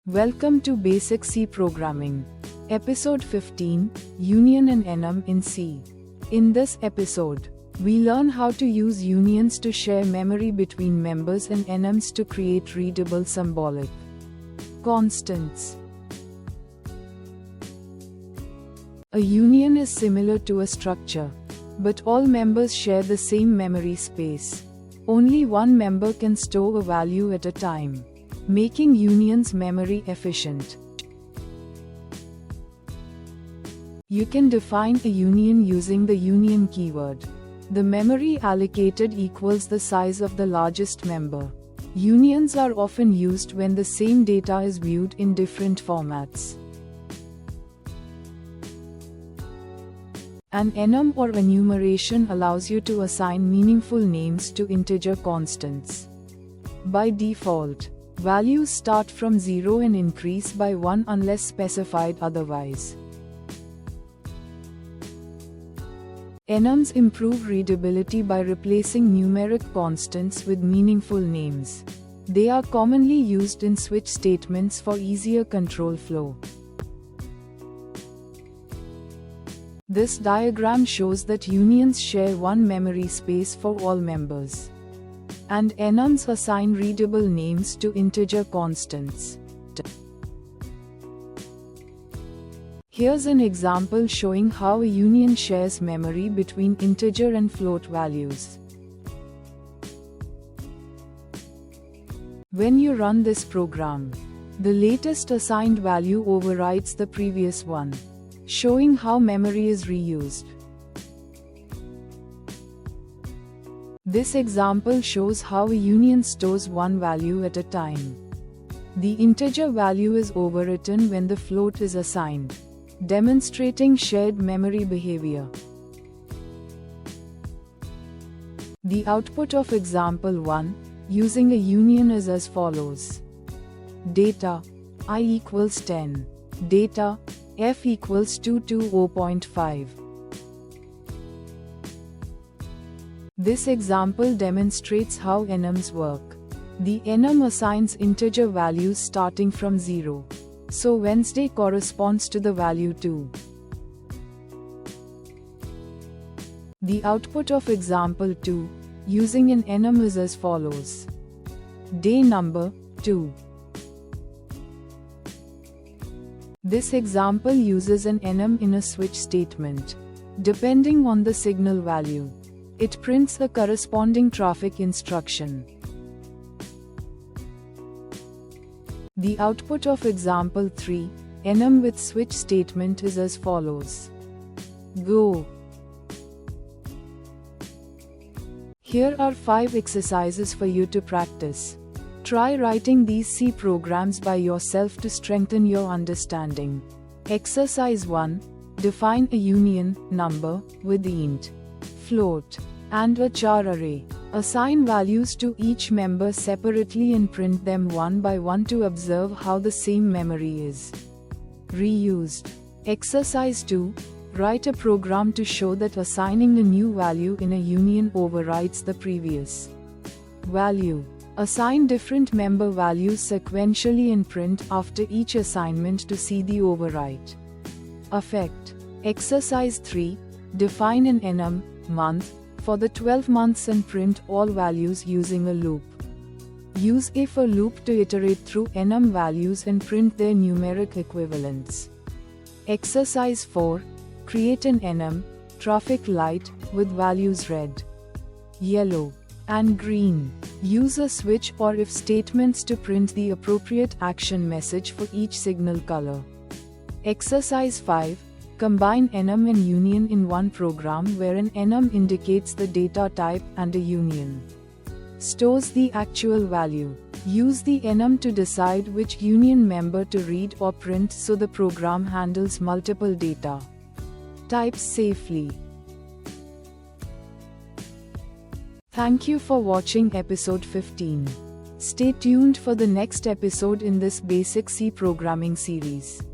Welcome to Basic C Programming. Episode 15, Union and Enum in C. In this episode, we learn how to use unions to share memory between members and enums to create readable symbolic constants. A union is similar to a structure, but all members share the same memory space. Only one member can store a value at a time, making unions memory efficient. You can define a union using the union keyword. The memory allocated equals the size of the largest member. Unions are often used when the same data is viewed in different formats. An enum or enumeration allows you to assign meaningful names to integer constants. By default, values start from 0 and increase by 1 unless specified otherwise. Enums improve readability by replacing numeric constants with meaningful names. They are commonly used in switch statements for easier control flow. This diagram shows that unions share one memory space for all members, and enums assign readable names to integer constants. Here's an example showing how a union shares memory between integer and float values. When you run this program, the latest assigned value overrides the previous one, showing how memory is reused. This example shows how a union stores one value at a time. The integer value is overwritten when the float is assigned, demonstrating shared memory behavior. The output of example 1, using a union, is as follows. Data I equals 10. Data F equals 220.5. This example demonstrates how enums work. The enum assigns integer values starting from 0. So Wednesday corresponds to the value 2. The output of example 2, using an enum, is as follows. Day number 2. This example uses an enum in a switch statement. Depending on the signal value, it prints a corresponding traffic instruction. The output of example 3, enum with switch statement, is as follows. Go. Here are 5 exercises for you to practice. Try writing these C programs by yourself to strengthen your understanding. Exercise 1. Define a union number with int, float, and a char array. Assign values to each member separately and print them one by one to observe how the same memory is reused. Exercise 2. Write a program to show that assigning a new value in a union overrides the previous value. Assign different member values sequentially and print after each assignment to see the overwrite effect. Exercise 3. Define an enum month for the 12 months and print all values using a loop. Use a for loop to iterate through enum values and print their numeric equivalents. Exercise 4. Create an enum traffic light with values red, yellow, and green. Use a switch or if statements to print the appropriate action message for each signal color. Exercise 5. Combine enum and union in one program where an enum indicates the data type and a union stores the actual value. Use the enum to decide which union member to read or print so the program handles multiple data types safely. Thank you for watching episode 15. Stay tuned for the next episode in this Basic C programming series.